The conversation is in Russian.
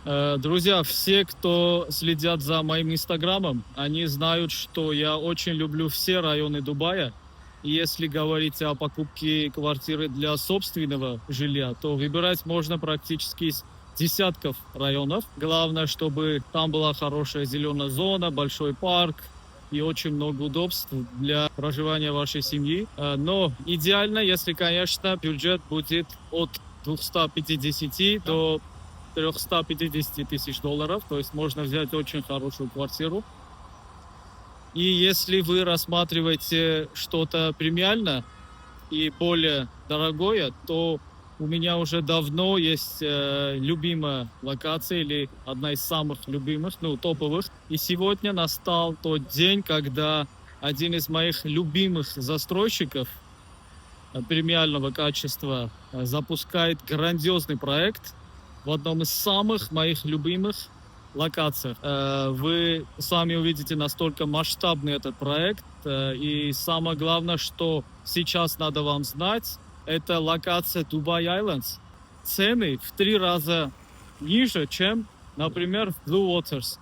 Друзья, все, кто следят за моим инстаграмом, они знают, что я очень люблю все районы Дубая. И если говорить о покупке квартиры для собственного жилья, то выбирать можно практически из десятков районов. Главное, чтобы там была хорошая зеленая зона, большой парк и очень много удобств для проживания вашей семьи. Но идеально, если, конечно, бюджет будет от 250 до 350 тысяч долларов, то есть можно взять очень хорошую квартиру. И если вы рассматриваете что-то премиальное и более дорогое, то у меня уже давно есть любимая локация или одна из самых любимых, топовых. И сегодня настал тот день, когда один из моих любимых застройщиков премиального качества запускает грандиозный проект в одном из самых моих любимых локаций. Вы сами увидите, настолько масштабный этот проект. И самое главное, что сейчас надо вам знать, это локация Dubai Islands. Цены в 3 раза ниже, чем, например, в Blue Waters.